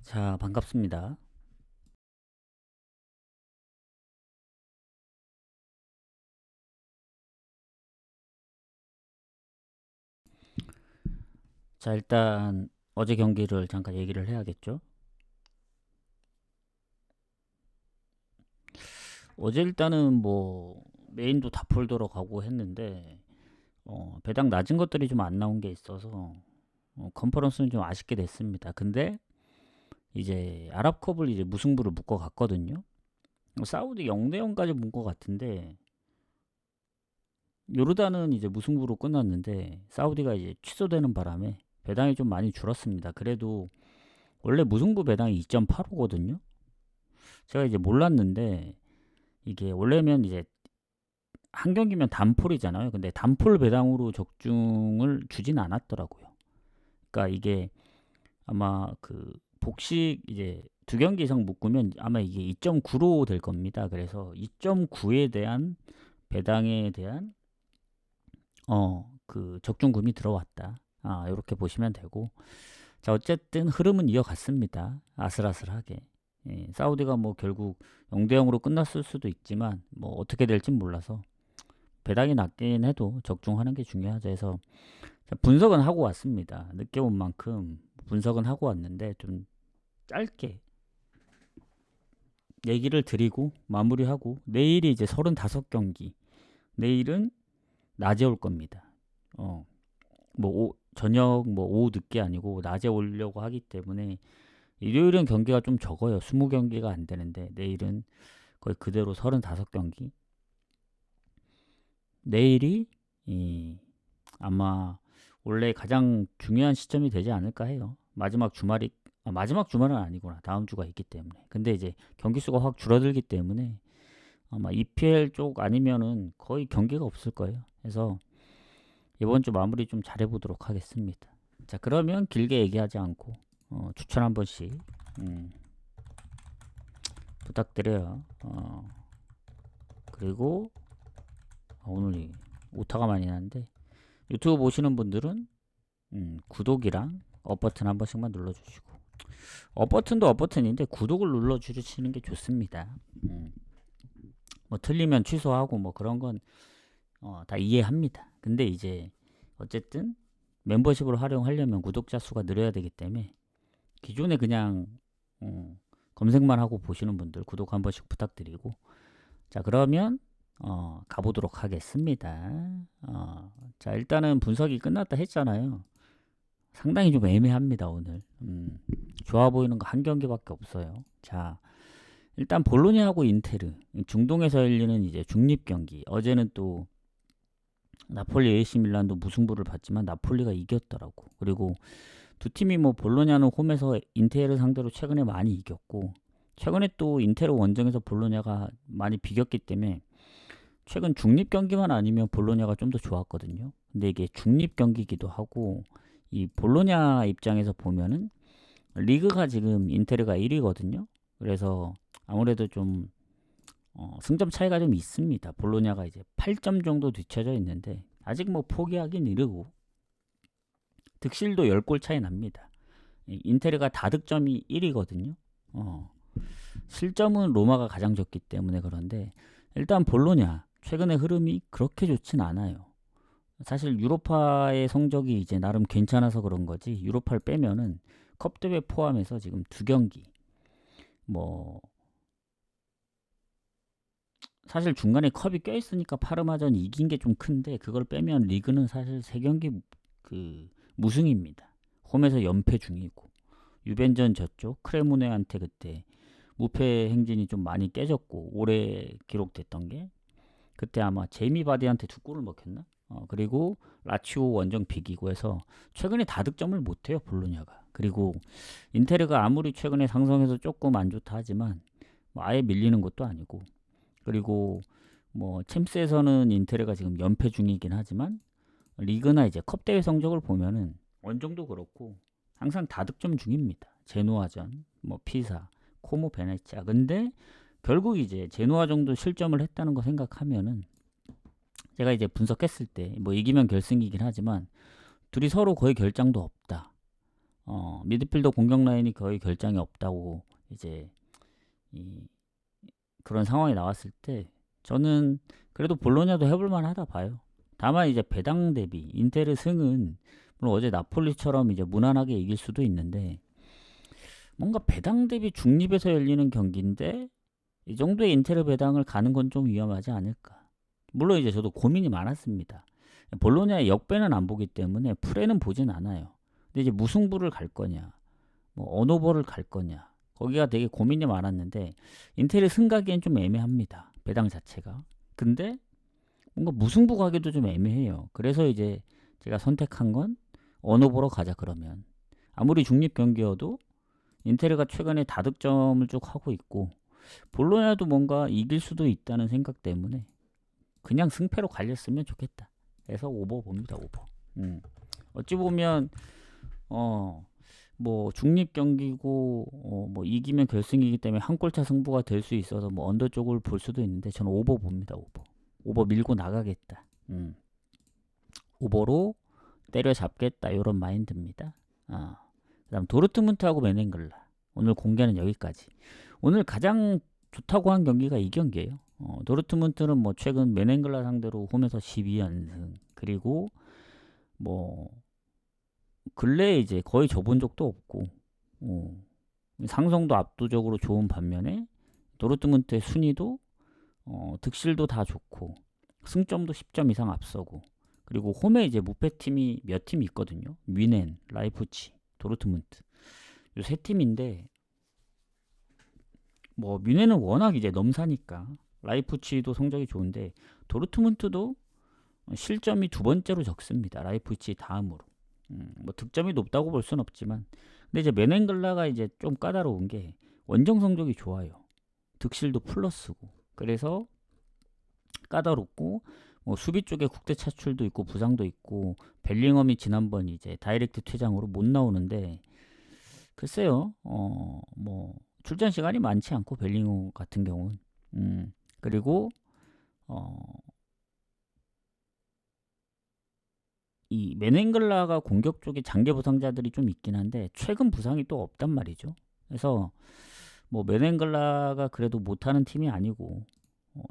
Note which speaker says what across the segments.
Speaker 1: 자, 반갑습니다. 자, 일단 어제 경기를 잠깐 얘기를 해야겠죠. 어제 일단은 뭐 메인도 다 폴더로 가고 했는데 배당 낮은 것들이 좀 안 나온 게 있어서 컨퍼런스는 좀 아쉽게 됐습니다. 근데 이제 아랍컵을 이제 무승부를 묶어 갔거든요. 사우디 0대 0까지 묶은 것 같은데 요르단은 이제 무승부로 끝났는데 사우디가 이제 취소되는 바람에 배당이 좀 많이 줄었습니다. 그래도 원래 무승부 배당이 2.85거든요. 제가 이제 몰랐는데 이게 원래면 이제 한 경기면 단폴이잖아요. 근데 단폴 배당으로 적중을 주진 않았더라고요. 그러니까 이게 아마 그 복식 이제 두 경기 이상 묶으면 아마 이게 2.9로 될 겁니다. 그래서 2.9에 대한 배당에 대한 그 적중금이 들어왔다. 이렇게 보시면 되고. 자, 어쨌든 흐름은 이어갔습니다. 아슬아슬하게. 예, 사우디가 뭐 결국 0대 0으로 끝났을 수도 있지만 뭐 어떻게 될진 몰라서 배당이 낮긴 해도 적중하는 게 중요하죠. 해서 분석은 하고 왔습니다. 늦게 온 만큼 분석은 하고 왔는데 좀 짧게 얘기를 드리고 마무리하고 내일이 이제 35경기. 내일은 낮에 올 겁니다. 저녁 뭐 오후 늦게 아니고 낮에 오려고 하기 때문에 일요일은 경기가 좀 적어요. 20경기가 안 되는데 내일은 거의 그대로 35경기. 내일이 아마 원래 가장 중요한 시점이 되지 않을까 해요. 마지막 주말은 아니구나. 다음 주가 있기 때문에. 근데 이제 경기 수가 확 줄어들기 때문에 아마 EPL 쪽 아니면은 거의 경기가 없을 거예요. 그래서 이번 주 마무리 좀 잘해보도록 하겠습니다. 자, 그러면 길게 얘기하지 않고 추천 한 번씩 부탁드려요. 그리고 오늘 오타가 많이 나는데 유튜브 보시는 분들은 구독이랑 업 버튼 한 번씩만 눌러주시고 업 버튼도 업 버튼인데 구독을 눌러주시는 게 좋습니다. 뭐 틀리면 취소하고 뭐 그런 건 다 이해합니다. 근데 이제 어쨌든 멤버십을 활용하려면 구독자 수가 늘어야 되기 때문에 기존에 그냥 검색만 하고 보시는 분들 구독 한 번씩 부탁드리고 자 그러면 가보도록 하겠습니다. 자 일단은 분석이 끝났다 했잖아요. 상당히 좀 애매합니다 오늘. 좋아 보이는 거 한 경기밖에 없어요. 자 일단 볼로냐하고 인테르 중동에서 열리는 이제 중립 경기. 어제는 또 나폴리 AC 밀란도 무승부를 봤지만 나폴리가 이겼더라고. 그리고 두 팀이 뭐 볼로냐는 홈에서 인테르 상대로 최근에 많이 이겼고 최근에 또 인테르 원정에서 볼로냐가 많이 비겼기 때문에 최근 중립 경기만 아니면 볼로냐가 좀 더 좋았거든요. 근데 이게 중립 경기기도 하고 이 볼로냐 입장에서 보면은 리그가 지금 인테르가 1위거든요. 그래서 아무래도 좀 승점 차이가 좀 있습니다. 볼로냐가 이제 8점 정도 뒤쳐져 있는데 아직 뭐 포기하긴 이르고 득실도 10골 차이 납니다. 인테르가 다득점이 1위거든요. 실점은 로마가 가장 적기 때문에 그런데 일단 볼로냐 최근의 흐름이 그렇게 좋진 않아요. 사실 유로파의 성적이 이제 나름 괜찮아서 그런 거지 유로파를 빼면은 컵 대회 포함해서 지금 두 경기 뭐 사실 중간에 컵이 껴있으니까 파르마전 이긴 게 좀 큰데 그걸 빼면 리그는 사실 세 경기 그 무승입니다. 홈에서 연패 중이고 유벤전 졌죠. 크레모네한테 그때 무패 행진이 좀 많이 깨졌고 올해 기록됐던 게 그때 아마 제이미 바디한테 두 골을 먹혔나? 그리고 라치오 원정 비기고 해서 최근에 다득점을 못해요 볼로냐가. 그리고 인테르가 아무리 최근에 상성해서 조금 안 좋다 하지만 뭐 아예 밀리는 것도 아니고 그리고 뭐 챔스에서는 인테르가 지금 연패 중이긴 하지만 리그나 이제 컵 대회 성적을 보면은 원정도 그렇고 항상 다득점 중입니다. 제노아전, 뭐 피사, 코모 베네치아. 근데 결국 이제 제노아 정도 실점을 했다는 거 생각하면은 제가 이제 분석했을 때 뭐 이기면 결승이긴 하지만 둘이 서로 거의 결장도 없다. 미드필더 공격 라인이 거의 결장이 없다고 이제 이 그런 상황이 나왔을 때 저는 그래도 볼로냐도 해볼 만하다 봐요. 다만 이제 배당 대비 인테르 승은 물론 어제 나폴리처럼 이제 무난하게 이길 수도 있는데 뭔가 배당 대비 중립에서 열리는 경기인데 이 정도의 인테르 배당을 가는 건 좀 위험하지 않을까. 물론 이제 저도 고민이 많았습니다. 볼로냐의 역배는 안 보기 때문에 프레는 보진 않아요. 근데 이제 무승부를 갈 거냐, 뭐 언오버를 갈 거냐, 거기가 되게 고민이 많았는데 인텔이 승가기엔 좀 애매합니다. 배당 자체가. 근데 뭔가 무승부 가기도 좀 애매해요. 그래서 이제 제가 선택한 건 언오버로 가자 그러면. 아무리 중립 경기여도 인테르가 최근에 다득점을 쭉 하고 있고 볼로냐도 뭔가 이길 수도 있다는 생각 때문에 그냥 승패로 갈렸으면 좋겠다. 그래서 오버 봅니다. 오버. 어찌 보면 뭐 중립 경기고 뭐 이기면 결승이기 때문에 한 골차 승부가 될 수 있어서 뭐 언더 쪽을 볼 수도 있는데 저는 오버 봅니다. 오버. 오버 밀고 나가겠다. 오버로 때려잡겠다. 이런 마인드입니다. 그다음 도르트문트하고 메넨글라. 오늘 공개는 여기까지. 오늘 가장 좋다고 한 경기가 이 경기예요. 도르트문트는 뭐 최근 메넨글라 상대로 홈에서 12연승 그리고 뭐 근래에 이제 거의 져본 적도 없고 상성도 압도적으로 좋은 반면에 도르트문트의 순위도 득실도 다 좋고 승점도 10점 이상 앞서고 그리고 홈에 이제 무패팀이 몇 팀이 있거든요. 뮌헨, 라이프치, 도르트문트 이 세 팀인데 뭐 뮌헨은 워낙 이제 넘사니까 라이프치도 성적이 좋은데 도르트문트도 실점이 두 번째로 적습니다. 라이프치 다음으로. 뭐 득점이 높다고 볼 순 없지만 근데 이제 메넨글라가 이제 좀 까다로운 게 원정 성적이 좋아요. 득실도 플러스고 그래서 까다롭고 뭐 수비 쪽에 국대 차출도 있고 부상도 있고 벨링엄이 지난번 이제 다이렉트 퇴장으로 못 나오는데 글쎄요 뭐 출전 시간이 많지 않고 벨링엄 같은 경우는 그리고 이 메넨글라가 공격 쪽에 장기 부상자들이 좀 있긴 한데 최근 부상이 또 없단 말이죠. 그래서 뭐 메넨글라가 그래도 못하는 팀이 아니고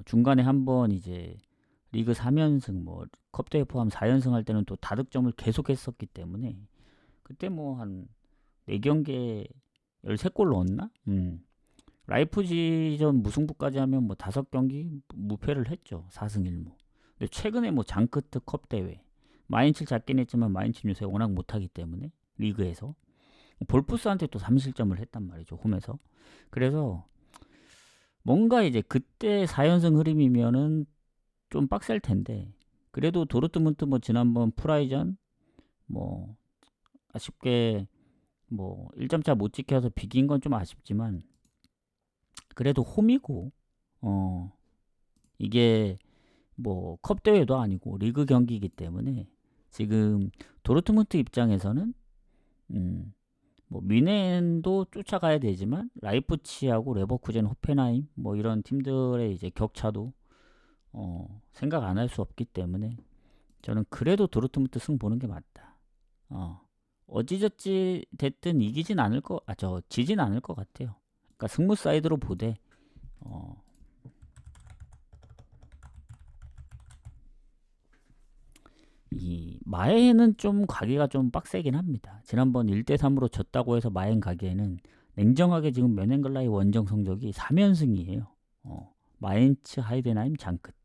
Speaker 1: 중간에 한번 이제 리그 3연승 뭐 컵대회 포함 4연승 할 때는 또 다득점을 계속했었기 때문에 그때 뭐 한 4경기에 13골 넣었나? 라이프지전 무승부까지 하면 뭐 5경기 무패를 했죠. 4승 1무. 근데 최근에 뭐 장크트 컵대회 마인츠를 잡긴 했지만 마인츠 요새 워낙 못하기 때문에 리그에서 볼프스한테 또 3실점을 했단 말이죠. 홈에서. 그래서 뭔가 이제 그때 4연승 흐름이면은 좀 빡셀 텐데 그래도 도르트문트 뭐 지난번 프라이전 뭐 아쉽게 뭐 1점차 못 지켜서 비긴 건 좀 아쉽지만 그래도 홈이고 이게 뭐 컵대회도 아니고 리그 경기이기 때문에 지금 도르트문트 입장에서는 뭐 뮌헨도 쫓아가야 되지만 라이프치하고 레버쿠젠, 호펜하임 뭐 이런 팀들의 이제 격차도 생각 안 할 수 없기 때문에 저는 그래도 도르트문트 승 보는 게 맞다. 어찌저찌 됐든 이기진 않을 지진 않을 것 같아요. 그러니까 승무 사이드로 보되 이 마에는 좀 가기가 좀 빡세긴 합니다. 지난번 1대3으로 졌다고 해서 마엔 가기에는 냉정하게 지금 메넨글라의 원정 성적이 3연승이에요. 마인츠, 하이덴하임, 장크트.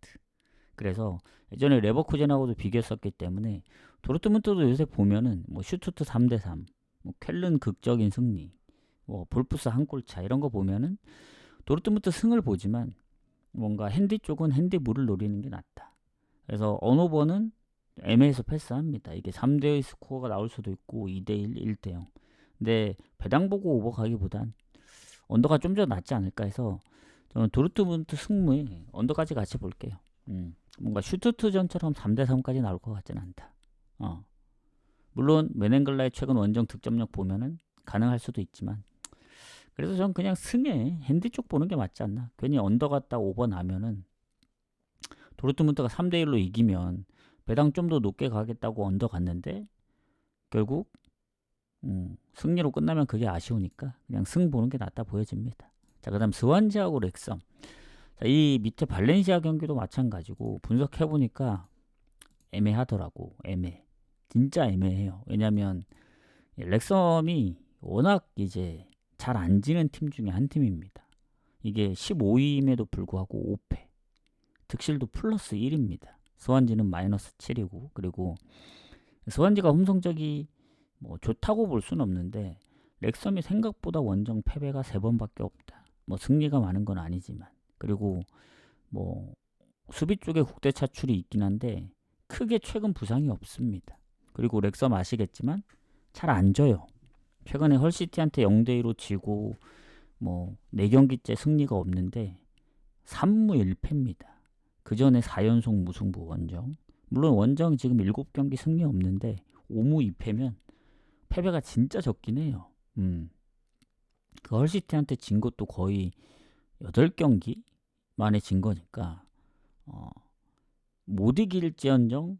Speaker 1: 그래서 예전에 레버쿠젠하고도 비겼었기 때문에 도르트문트도 요새 보면은 뭐 슈투트 3대3, 뭐 쾰른 극적인 승리, 뭐 볼프스 한 골차 이런 거 보면은 도르트문트 승을 보지만 뭔가 핸디 쪽은 핸디 물을 노리는 게 낫다. 그래서 언오버는 애매해서 패스합니다. 이게 3대1 스코어가 나올 수도 있고 2대1, 1대0. 근데 배당 보고 오버 가기보단 언더가 좀 더 낫지 않을까 해서 저는 도르트문트 승무에 언더까지 같이 볼게요. 뭔가 슈투트전처럼 3대3까지 나올 것 같지는 않다. 물론 메넨글라의 최근 원정 득점력 보면은 가능할 수도 있지만 그래서 전 그냥 승에 핸디 쪽 보는 게 맞지 않나. 괜히 언더 갔다 오버 나면은 도르트문트가 3대1로 이기면 배당 좀 더 높게 가겠다고 언더 갔는데 결국 승리로 끝나면 그게 아쉬우니까 그냥 승 보는 게 낫다 보여집니다. 자, 그다음 스완지하고 렉섬. 자, 이 밑에 발렌시아 경기도 마찬가지고 분석해 보니까 애매하더라고. 진짜 애매해요. 왜냐면 렉섬이 워낙 이제 잘 안 지는 팀 중에 한 팀입니다. 이게 15위임에도 불구하고 5패. 득실도 플러스 1입니다. 스완지는 마이너스 7이고, 그리고 스완지가 홈 성적이 뭐 좋다고 볼 수는 없는데 렉섬이 생각보다 원정 패배가 3번밖에 없다. 뭐 승리가 많은 건 아니지만, 그리고 뭐 수비 쪽에 국대 차출이 있긴 한데 크게 최근 부상이 없습니다. 그리고 렉섬 아시겠지만 잘 안 져요. 최근에 헐시티한테 0대2로 지고 뭐 4경기째 승리가 없는데 3무 1패입니다. 그 전에 4연속 무승부 원정. 물론 원정 지금 7경기 승리 없는데 5무 2패면 패배가 진짜 적긴 해요. 그 헐시티한테 진 것도 거의 8경기 만에 진 거니까 못 이길지언정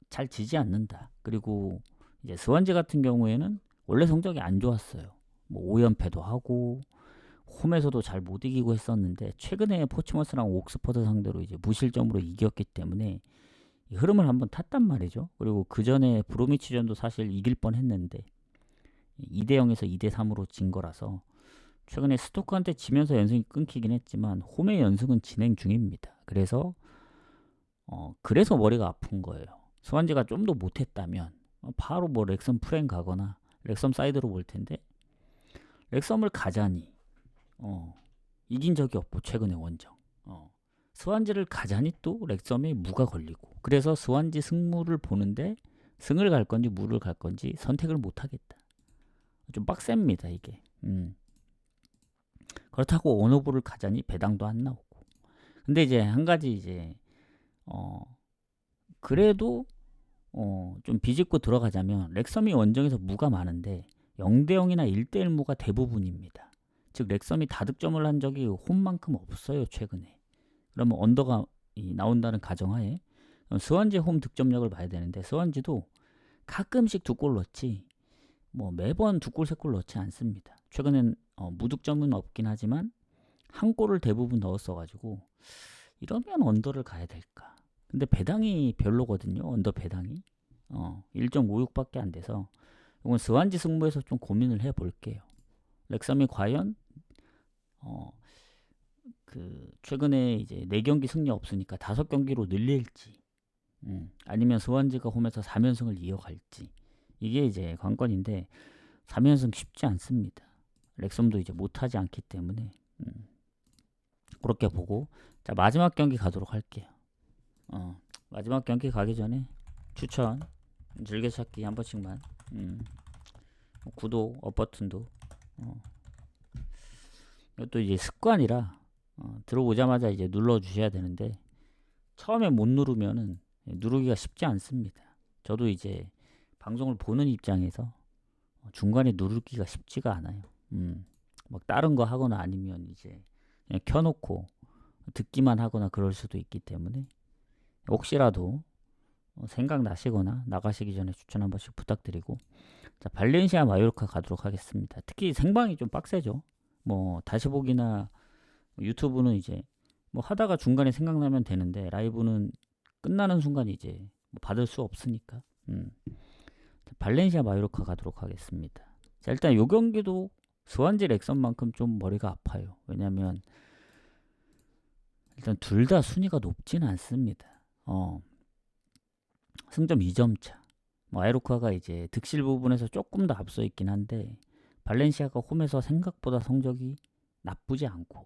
Speaker 1: 잘 지지 않는다. 그리고 이제 스완지 같은 경우에는 원래 성적이 안 좋았어요. 뭐 5연패도 하고 홈에서도 잘 못 이기고 했었는데 최근에 포츠머스랑 옥스퍼드 상대로 이제 무실점으로 이겼기 때문에 이 흐름을 한번 탔단 말이죠. 그리고 그 전에 브로미치전도 사실 이길 뻔했는데 2대0에서 2대3으로 진 거라서 최근에 스토크한테 지면서 연승이 끊기긴 했지만 홈의 연승은 진행 중입니다. 그래서 머리가 아픈 거예요. 스완지가 좀 더 못했다면 바로 뭐 렉섬 프랭 가거나 렉섬 사이드로 볼 텐데 렉섬을 가자니 이긴 적이 없고 최근에 원정 스완지를 가자니 또 렉섬에 무가 걸리고, 그래서 스완지 승무를 보는데 승을 갈 건지 무를 갈 건지 선택을 못 하겠다. 좀 빡셉니다 이게. 그렇다고 원오버를 가자니 배당도 안 나오고. 근데 이제 한 가지 이제 그래도 좀 비집고 들어가자면 렉섬이 원정에서 무가 많은데 0대0이나 1대1 무가 대부분입니다. 즉 렉섬이 다득점을 한 적이 홈만큼 없어요 최근에. 그러면 언더가 나온다는 가정하에 스완지 홈 득점력을 봐야 되는데 스완지도 가끔씩 2골 넣지 뭐 매번 2골 3골 넣지 않습니다. 최근엔 무득점은 없긴 하지만 한 골을 대부분 넣었어가지고 이러면 언더를 가야 될까. 근데 배당이 별로거든요. 언더 배당이 1.56밖에 안 돼서 이건 스완지 승부에서 좀 고민을 해볼게요. 렉섬이 과연 최근에 이제 4경기 승리 없으니까 5경기로 늘릴지 아니면 스완지가 홈에서 3연승을 이어갈지, 이게 이제 관건인데 3연승 쉽지 않습니다. 렉섬도 이제 못하지 않기 때문에 그렇게 보고, 자 마지막 경기 가도록 할게요. 마지막 경기 가기 전에 추천 즐겨찾기 한 번씩만 구독 업 버튼도 이것도 이제 습관이라 들어오자마자 이제 눌러 주셔야 되는데 처음에 못 누르면은 누르기가 쉽지 않습니다. 저도 이제 방송을 보는 입장에서 중간에 누르기가 쉽지가 않아요. 막 다른 거 하거나 아니면 이제 그냥 켜놓고 듣기만 하거나 그럴 수도 있기 때문에 혹시라도 생각나시거나 나가시기 전에 추천 한 번씩 부탁드리고, 자 발렌시아 마요르카 가도록 하겠습니다. 특히 생방이 좀 빡세죠. 뭐 다시 보기나 유튜브는 이제 뭐 하다가 중간에 생각나면 되는데 라이브는 끝나는 순간 이제 뭐 받을 수 없으니까 발렌시아 마요르카 가도록 하겠습니다. 자 일단 요 경기도 스완지 렉섬만큼 좀 머리가 아파요. 왜냐면 일단 둘 다 순위가 높진 않습니다. 승점 2점 차. 마요르카가 이제 득실 부분에서 조금 더 앞서 있긴 한데 발렌시아가 홈에서 생각보다 성적이 나쁘지 않고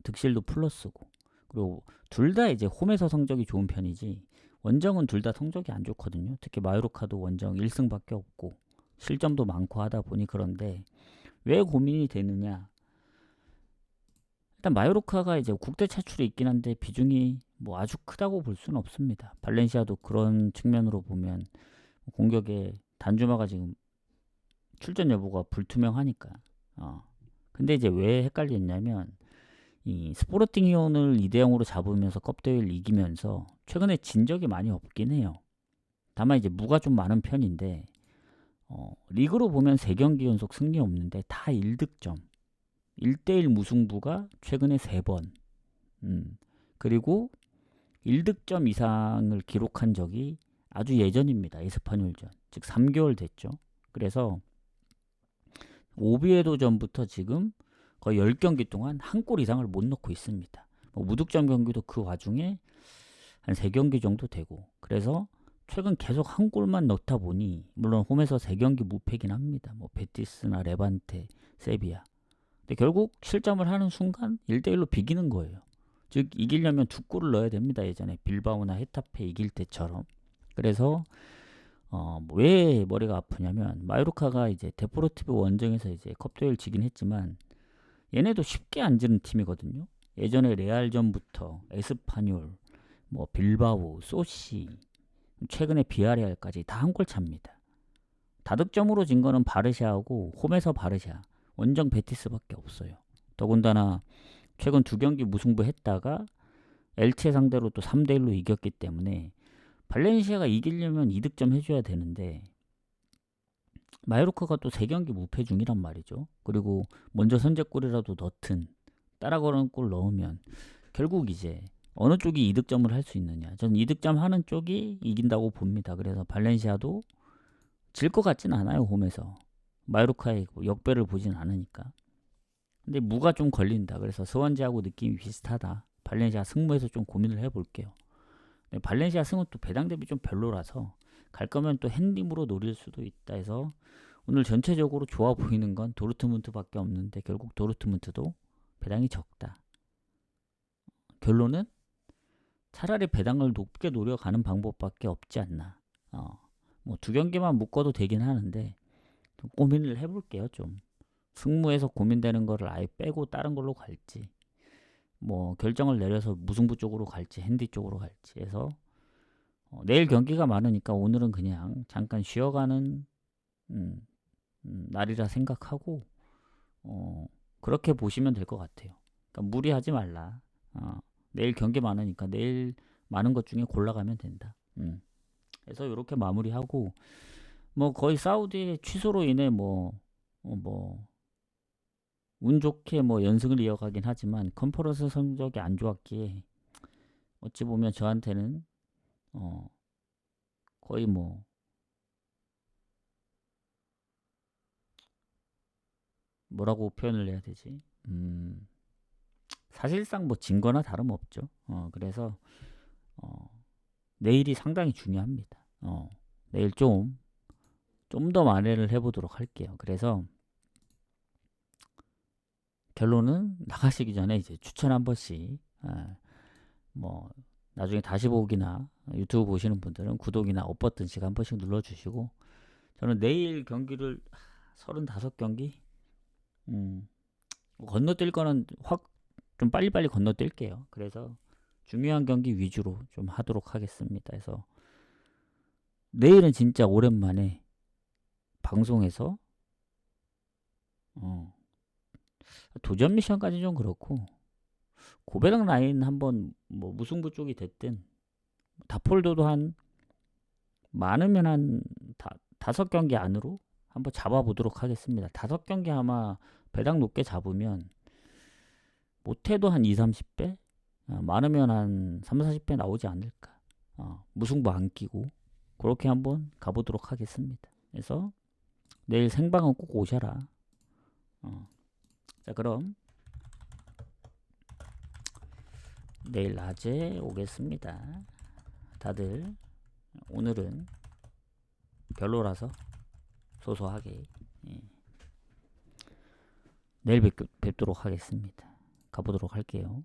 Speaker 1: 득실도 플러스고, 그리고 둘 다 이제 홈에서 성적이 좋은 편이지 원정은 둘 다 성적이 안 좋거든요. 특히 마요르카도 원정 1승밖에 없고 실점도 많고 하다 보니. 그런데 왜 고민이 되느냐, 일단 마요르카가 이제 국대 차출이 있긴 한데 비중이 뭐 아주 크다고 볼 수는 없습니다. 발렌시아도 그런 측면으로 보면 공격에 단주마가 지금 출전 여부가 불투명하니까. 근데 이제 왜 헷갈렸냐면 이 스포르팅 리온을 2대0으로 잡으면서 컵대회를 이기면서 최근에 진 적이 많이 없긴 해요. 다만 이제 무가 좀 많은 편인데 리그로 보면 3경기 연속 승리 없는데 다 1득점. 1대1 무승부가 최근에 3번. 그리고 1득점 이상을 기록한 적이 아주 예전입니다. 에스파뇰전. 즉 3개월 됐죠. 그래서 오비에도 전부터 지금 거의 10경기 동안 한 골 이상을 못 넣고 있습니다. 무득점 경기도 그 와중에 한 3경기 정도 되고, 그래서 최근 계속 한 골만 넣다 보니, 물론 홈에서 3경기 무패긴 합니다. 뭐 베티스나 레반테, 세비야. 근데 결국 실점을 하는 순간 1대1로 비기는 거예요. 즉 이기려면 2골을 넣어야 됩니다. 예전에 빌바오나 헤타페 이길 때처럼. 그래서 왜 머리가 아프냐면, 마요르카가 이제 데포르티보 원정에서 이제 컵대회를 지긴 했지만 얘네도 쉽게 안 지는 팀이거든요. 예전에 레알전부터 에스파뇰, 뭐 빌바오, 소시, 최근에 비아레알까지 다 한 골 차입니다. 다득점으로 진 거는 바르샤하고 홈에서 바르샤, 원정 베티스밖에 없어요. 더군다나 최근 2경기 무승부 했다가 엘체 상대로 또 3대1로 이겼기 때문에 발렌시아가 이기려면 2득점 해줘야 되는데, 마요르카가 또 3경기 무패 중이란 말이죠. 그리고 먼저 선제골이라도 넣든 따라거는 골 넣으면 결국 이제 어느 쪽이 2득점을 할 수 있느냐. 저는 2득점 하는 쪽이 이긴다고 봅니다. 그래서 발렌시아도 질 것 같진 않아요. 홈에서 마요르카의 역배를 보진 않으니까. 근데 무가 좀 걸린다. 그래서 스완지하고 느낌이 비슷하다. 발렌시아 승부에서 좀 고민을 해볼게요. 발렌시아 승은 또 배당 대비 좀 별로라서 갈 거면 또 핸디으로 노릴 수도 있다 해서 오늘 전체적으로 좋아 보이는 건 도르트문트밖에 없는데, 결국 도르트문트도 배당이 적다. 결론은 차라리 배당을 높게 노려가는 방법밖에 없지 않나. 뭐 2경기만 묶어도 되긴 하는데 좀 고민을 해볼게요. 좀 승무에서 고민되는 거를 아예 빼고 다른 걸로 갈지, 뭐 결정을 내려서 무승부 쪽으로 갈지 핸디 쪽으로 갈지 해서 내일 경기가 많으니까 오늘은 그냥 잠깐 쉬어가는 날이라 생각하고 그렇게 보시면 될 것 같아요. 그러니까 무리하지 말라. 내일 경기 많으니까 내일 많은 것 중에 골라가면 된다. 그래서 이렇게 마무리하고, 뭐 거의 사우디의 취소로 인해 운 좋게 뭐 연승을 이어가긴 하지만 컨퍼런스 성적이 안 좋았기에 어찌 보면 저한테는 거의 뭐 뭐라고 표현을 해야 되지? 사실상 뭐 진 거나 다름없죠. 그래서 내일이 상당히 중요합니다. 내일 좀 더 만회를 해보도록 할게요. 그래서 결론은 나가시기 전에 이제 추천 한 번씩, 뭐 나중에 다시 보기나 유튜브 보시는 분들은 구독이나 업 버튼씩 한 번씩 눌러주시고, 저는 내일 경기를 35경기 건너뛸 거는 확 좀 빨리빨리 건너뛸게요. 그래서 중요한 경기 위주로 좀 하도록 하겠습니다. 그래서 내일은 진짜 오랜만에 방송에서 도전 미션까지 좀 그렇고, 고배당 라인 한번 뭐 무승부 쪽이 됐든 다폴도도 한 많으면 한 5경기 안으로 한번 잡아보도록 하겠습니다. 5경기 아마 배당 높게 잡으면 못해도 한 2, 30배? 많으면 한 3, 40배 나오지 않을까. 무승부 안 끼고 그렇게 한번 가보도록 하겠습니다. 그래서 내일 생방은 꼭 오셔라. 자, 그럼 내일 낮에 오겠습니다. 다들 오늘은 별로라서 소소하게 내일 뵙도록 하겠습니다. 가보도록 할게요.